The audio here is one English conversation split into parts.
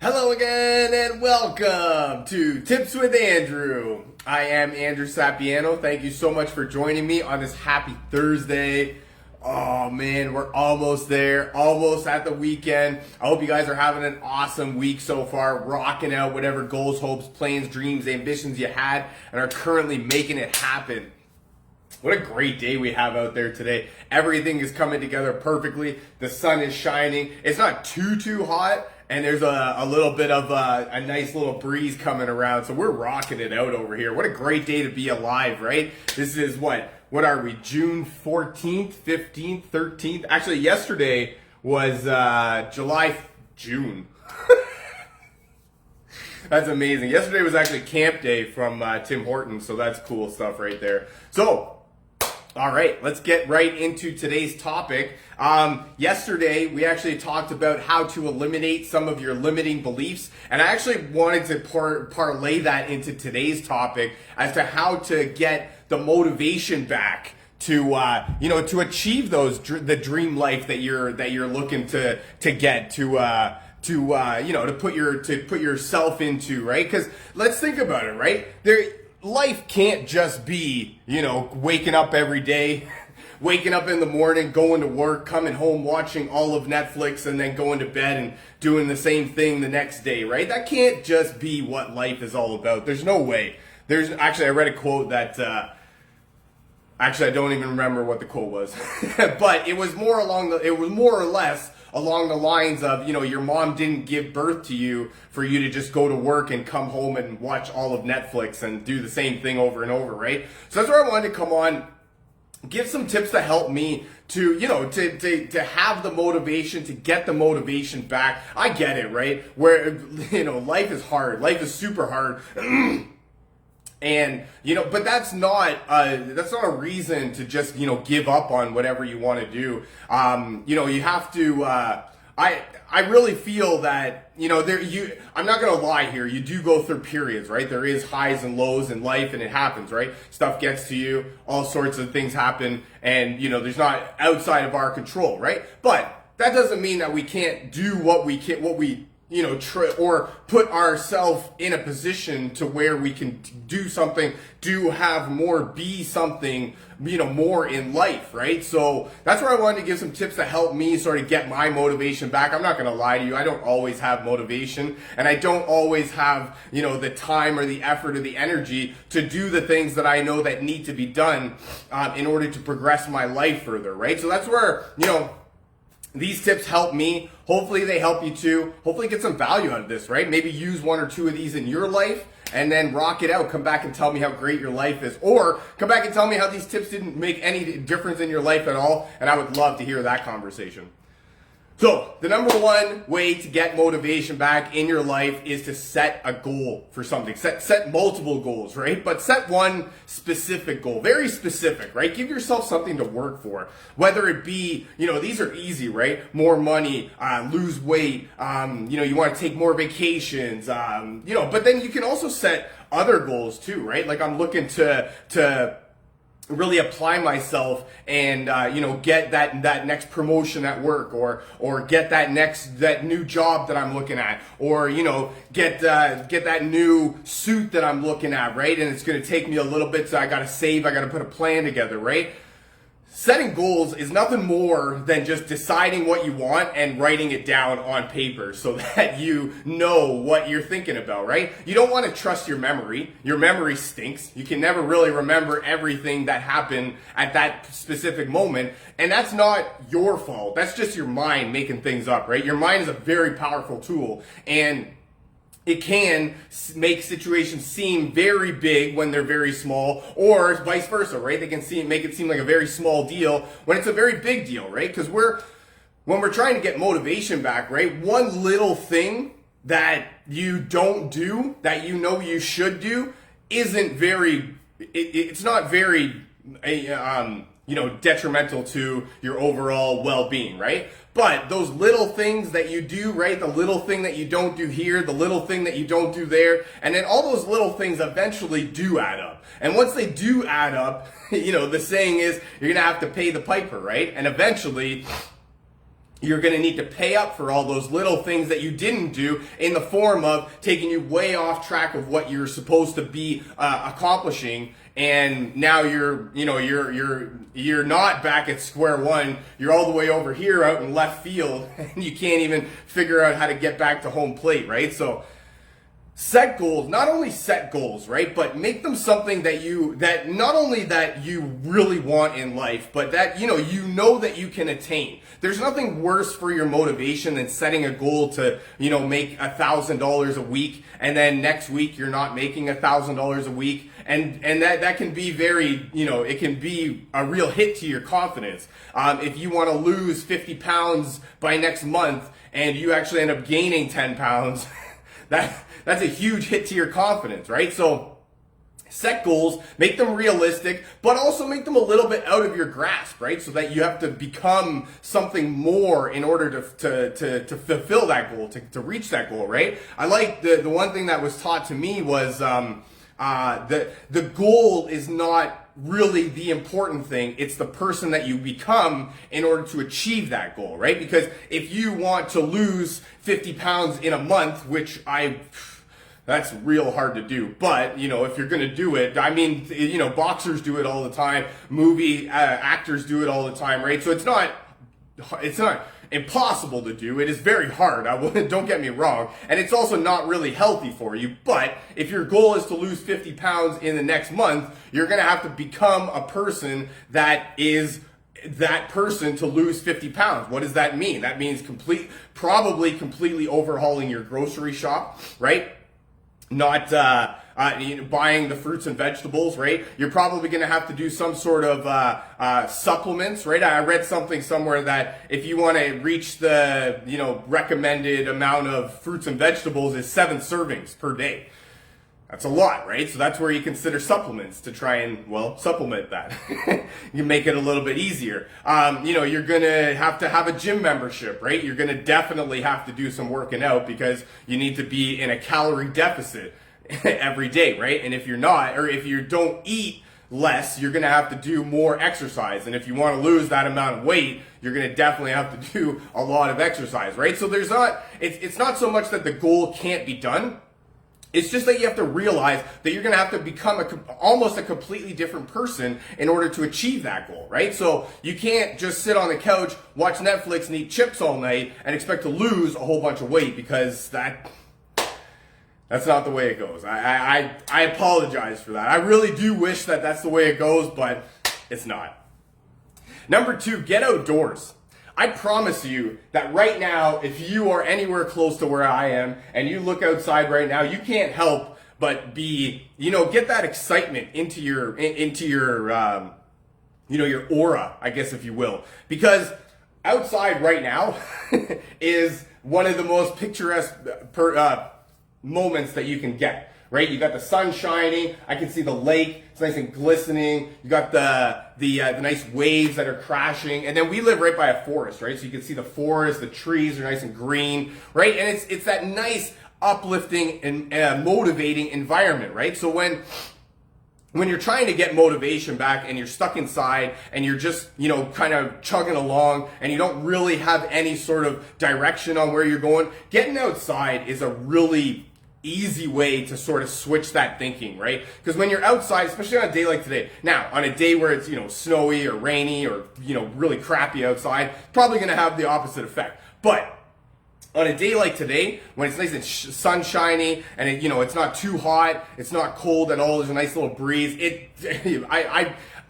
Hello again and welcome to Tips with Andrew. I am Andrew Sapiano. Thank you so much for joining me on this happy Thursday. Oh man, we're almost there, almost at the weekend. I hope you guys are having an awesome week so far, rocking out whatever goals, hopes, plans, dreams, ambitions you had and are currently making it happen. What a great day we have out there today. Everything is coming together perfectly. The sun is shining. It's not too hot. And there's a little bit of a nice little breeze coming around. So we're rocking it out over here. What a great day to be alive, right? This is what are we, June 14th, 15th, 13th? Actually, yesterday was June. That's amazing. Yesterday was actually camp day from Tim Hortons. So that's cool stuff right there. So, all right, let's get right into today's topic. Yesterday, we actually talked about how to eliminate some of your limiting beliefs, and I actually wanted to parlay that into today's topic as to how to get the motivation back to to achieve the dream life that you're looking to get to put yourself into, right? Because let's think about it, right? Life can't just be, waking up every day, waking up in the morning, going to work, coming home, watching all of Netflix, and then going to bed and doing the same thing the next day, right? That can't just be what life is all about. There's no way. I read a quote that, I don't even remember what the quote was, but it was more or less along the lines of, your mom didn't give birth to you for you to just go to work and come home and watch all of Netflix and do the same thing over and over, right? So that's where I wanted to come on, give some tips to help me to have the motivation, to get the motivation back. I get it, right? Where, life is hard. Life is super hard. And, but that's not a reason to just, give up on whatever you want to do. You have to, I really feel that, I'm not going to lie here. You do go through periods, right? There is highs and lows in life, and it happens, right? Stuff gets to you, all sorts of things happen, and, there's not outside of our control, right? But that doesn't mean that we can't do what we or put ourselves in a position to where we can do something, have more, be something, more in life, right? So that's where I wanted to give some tips to help me sort of get my motivation back. I'm not going to lie to you. I don't always have motivation, and I don't always have, the time or the effort or the energy to do the things that I know that need to be done in order to progress my life further, right? So that's where, these tips help me. Hopefully they help you too. Hopefully get some value out of this, right? Maybe use one or two of these in your life and then rock it out. Come back and tell me how great your life is. Or come back and tell me how these tips didn't make any difference in your life at all. And I would love to hear that conversation. So, the number one way to get motivation back in your life is to set a goal for something. Set multiple goals, right? But set one specific goal, very specific, right? Give yourself something to work for. Whether it be, these are easy, right? More money, lose weight, you want to take more vacations, but then you can also set other goals too, right? Like I'm looking to really apply myself and get that next promotion at work or get that new job that I'm looking at or get that new suit that I'm looking at, right? And it's going to take me a little bit, so I got to save, I got to put a plan together, right? Setting goals is nothing more than just deciding what you want and writing it down on paper so that you know what you're thinking about, right? You don't want to trust your memory. Your memory stinks. You can never really remember everything that happened at that specific moment. And that's not your fault. That's just your mind making things up, right? Your mind is a very powerful tool, and it can make situations seem very big when they're very small, or vice versa, right? They can make it seem like a very small deal when it's a very big deal, right? Because when we're trying to get motivation back, right? One little thing that you don't do that you should do isn't very. It's not very detrimental to your overall well-being, right? But those little things that you do, right? The little thing that you don't do here, the little thing that you don't do there, and then all those little things eventually do add up. And once they do add up, the saying is you're going to have to pay the piper, right? And eventually you're going to need to pay up for all those little things that you didn't do in the form of taking you way off track of what you're supposed to be accomplishing. And now you're not back at square one. You're all the way over here out in left field, and you can't even figure out how to get back to home plate, right? So set goals, not only set goals, right, but make them something that not only that you really want in life, but that, you know that you can attain. There's nothing worse for your motivation than setting a goal to, make $1,000 a week, and then next week you're not making $1,000 a week. And that can be very, it can be a real hit to your confidence. If you want to lose 50 pounds by next month and you actually end up gaining 10 pounds, that's a huge hit to your confidence, right? So set goals, make them realistic, but also make them a little bit out of your grasp, right? So that you have to become something more in order to fulfill that goal, to reach that goal, right? I like the one thing that was taught to me was the goal is not really the important thing. It's the person that you become in order to achieve that goal, right? Because if you want to lose 50 pounds in a month, which that's real hard to do. But, if you're going to do it, boxers do it all the time. Movie actors do it all the time, right? So it's not impossible to do. It is very hard. Don't get me wrong. And it's also not really healthy for you. But if your goal is to lose 50 pounds in the next month, you're going to have to become a person that is that person to lose 50 pounds. What does that mean? That means probably completely overhauling your grocery shop, right? Not buying the fruits and vegetables, right? You're probably going to have to do some sort of supplements, right? I read something somewhere that if you want to reach the recommended amount of fruits and vegetables is 7 servings per day. That's a lot, right? So that's where you consider supplements to try and, supplement that. You make it a little bit easier. You're going to have a gym membership, right? You're going to definitely have to do some working out because you need to be in a calorie deficit every day, right? And if you're not, or if you don't eat less, you're going to have to do more exercise. And if you want to lose that amount of weight, you're going to definitely have to do a lot of exercise, right? So it's not so much that the goal can't be done. It's just that you have to realize that you're going to have to become almost a completely different person in order to achieve that goal, right? So you can't just sit on the couch, watch Netflix, and eat chips all night and expect to lose a whole bunch of weight because that's not the way it goes. I apologize for that. I really do wish that that's the way it goes, but it's not. Number 2, get outdoors. I promise you that right now, if you are anywhere close to where I am and you look outside right now, you can't help but get that excitement into your your aura, I guess, if you will. Because outside right now is one of the most picturesque moments that you can get. Right, you got the sun shining. I can see the lake; it's nice and glistening. You got the nice waves that are crashing, and then we live right by a forest, right? So you can see the forest, the trees are nice and green, right? And it's that nice, uplifting and motivating environment, right? So when you're trying to get motivation back and you're stuck inside and you're just, kind of chugging along and you don't really have any sort of direction on where you're going, getting outside is a really easy way to sort of switch that thinking, right? Because when you're outside, especially on a day like today, now on a day where it's, snowy or rainy or, really crappy outside, probably going to have the opposite effect. But on a day like today, when it's nice and sunshiny and it's not too hot, it's not cold at all, there's a nice little breeze.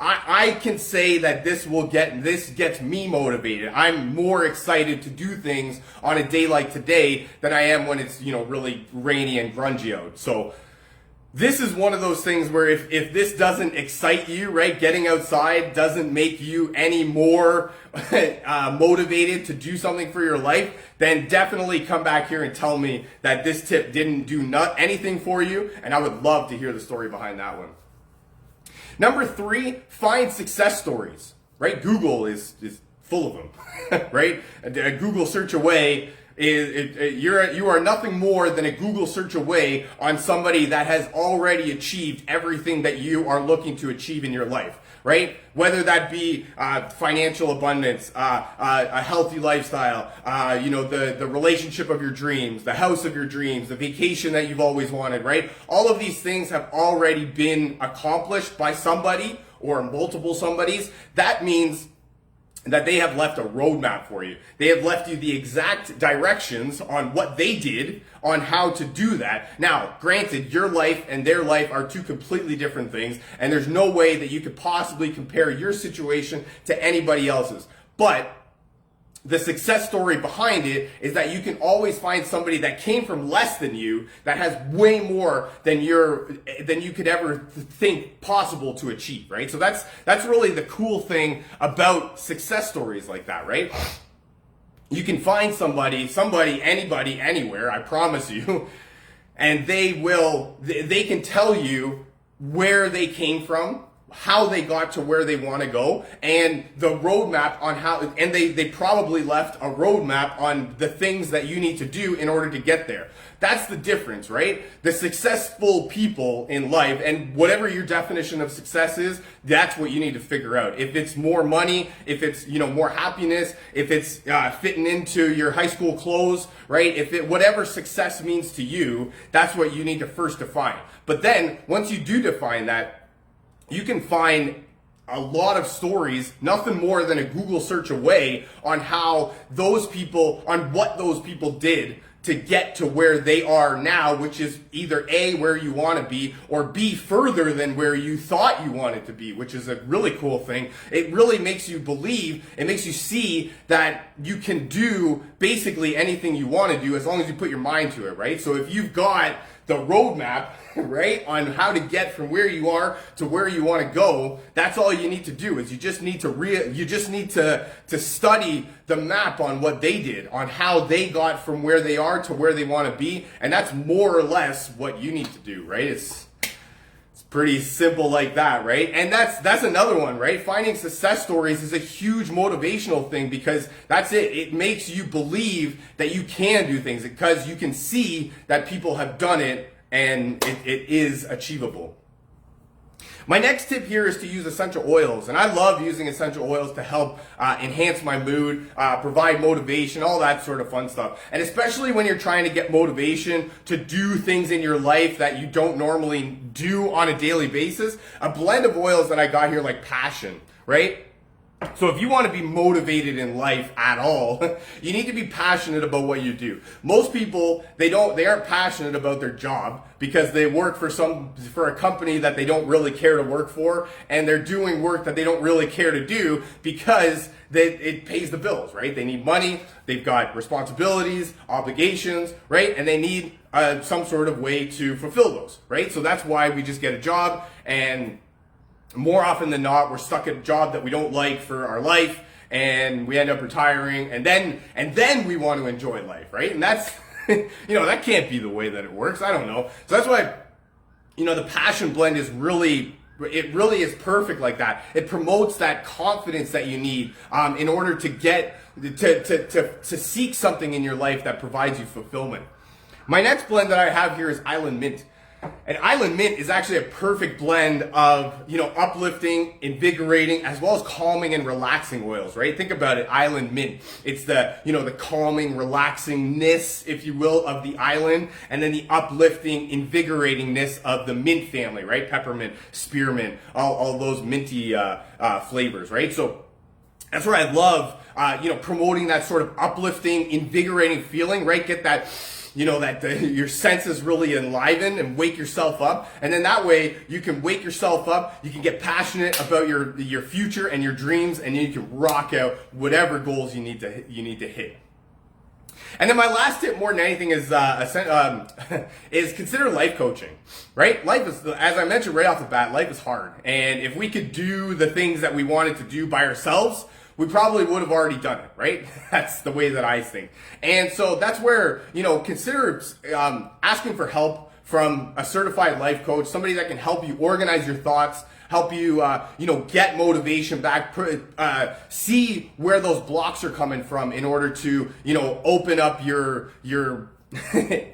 I can say that this gets me motivated. I'm more excited to do things on a day like today than I am when it's, really rainy and grungy out. So this is one of those things where if this doesn't excite you, right, getting outside doesn't make you any more motivated to do something for your life, then definitely come back here and tell me that this tip didn't do anything for you, and I would love to hear the story behind that one. Number 3, find success stories, right? Google is full of them, right? A Google search away you are nothing more than a Google search away on somebody that has already achieved everything that you are looking to achieve in your life. right? Whether that be financial abundance, a healthy lifestyle, the relationship of your dreams, the house of your dreams, the vacation that you've always wanted, right? All of these things have already been accomplished by somebody or multiple somebodies. That means that they have left a roadmap for you. They have left you the exact directions on what they did, on how to do that. Now, granted, your life and their life are two completely different things, and there's no way that you could possibly compare your situation to anybody else's. But the success story behind it is that you can always find somebody that came from less than you, that has way more than you could ever think possible to achieve, right? So that's really the cool thing about success stories like that, right? You can find somebody, anybody, anywhere, I promise you, and they can tell you where they came from, how they got to where they want to go, and the roadmap on how, and they probably left a roadmap on the things that you need to do in order to get there. That's the difference, right? The successful people in life, and whatever your definition of success is, that's what you need to figure out. If it's more money, if it's, more happiness, if it's fitting into your high school clothes, right? Whatever success means to you, that's what you need to first define. But then, once you do define that, you can find a lot of stories, nothing more than a Google search away, on what those people did to get to where they are now, which is either A, where you want to be, or B, further than where you thought you wanted to be, which is a really cool thing. It really makes you believe, it makes you see that you can do basically anything you want to do as long as you put your mind to it, right? So if you've got the roadmap, right, on how to get from where you are to where you want to go, that's all you need to do. Is you just need to study the map on what they did, on how they got from where they are to where they want to be, and that's more or less what you need to do, right? It's pretty simple like that, right? And that's another one, right? Finding success stories is a huge motivational thing, because that's it. It makes you believe that you can do things because you can see that people have done it and it is achievable. My next tip here is to use essential oils, and I love using essential oils to help enhance my mood, provide motivation, all that sort of fun stuff. And especially when you're trying to get motivation to do things in your life that you don't normally do on a daily basis, a blend of oils that I got here, like Passion, right? So if you want to be motivated in life at all, you need to be passionate about what you do. Most people, they aren't passionate about their job because they work for a company that they don't really care to work for, and they're doing work that they don't really care to do because it pays the bills, right? They need money, they've got responsibilities, obligations, right? And they need some sort of way to fulfill those, right? So that's why we just get a job, and more often than not, we're stuck at a job that we don't like for our life, and we end up retiring, and then we want to enjoy life, right? And that's, that can't be the way that it works. I don't know. So that's why, the Passion blend is really perfect like that. It promotes that confidence that you need in order to get to seek something in your life that provides you fulfillment. My next blend that I have here is Island Mint. And Island Mint is actually a perfect blend of, uplifting, invigorating, as well as calming and relaxing oils, right? Think about it, Island Mint. It's the, the calming, relaxingness, if you will, of the island, and then the uplifting, invigoratingness of the mint family, right? Peppermint, spearmint, all those minty flavors, right? So that's where I love, promoting that sort of uplifting, invigorating feeling, right? Get that, your senses really enliven and wake yourself up. And then that way you can wake yourself up, you can get passionate about your future and your dreams, and you can rock out whatever goals you need to hit. And then my last tip, more than anything, is consider life coaching, right? Life is, as I mentioned right off the bat, life is hard. And if we could do the things that we wanted to do by ourselves, we probably would have already done it, right? That's the way that I think. And so that's where, consider asking for help from a certified life coach, somebody that can help you organize your thoughts, help you, get motivation back, see where those blocks are coming from in order to, open up your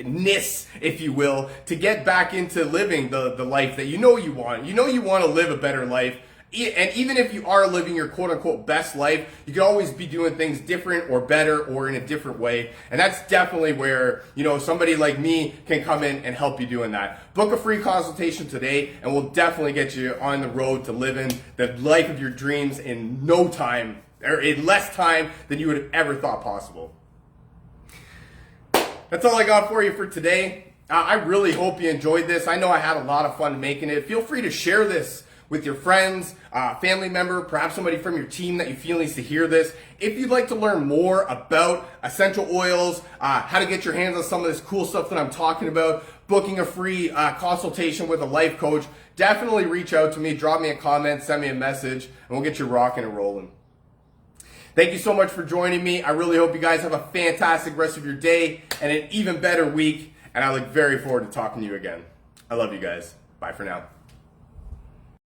ness, if you will, to get back into living the life that you want. You want to live a better life. And even if you are living your quote unquote best life, you can always be doing things different or better or in a different way. And that's definitely where, somebody like me can come in and help you doing that. Book a free consultation today and we'll definitely get you on the road to living the life of your dreams in no time, or in less time than you would have ever thought possible. That's all I got for you for today. I really hope you enjoyed this. I know I had a lot of fun making it. Feel free to share this with your friends, family member, perhaps somebody from your team that you feel needs to hear this. If you'd like to learn more about essential oils, how to get your hands on some of this cool stuff that I'm talking about, booking a free consultation with a life coach, definitely reach out to me, drop me a comment, send me a message, and we'll get you rocking and rolling. Thank you so much for joining me. I really hope you guys have a fantastic rest of your day and an even better week. And I look very forward to talking to you again. I love you guys. Bye for now.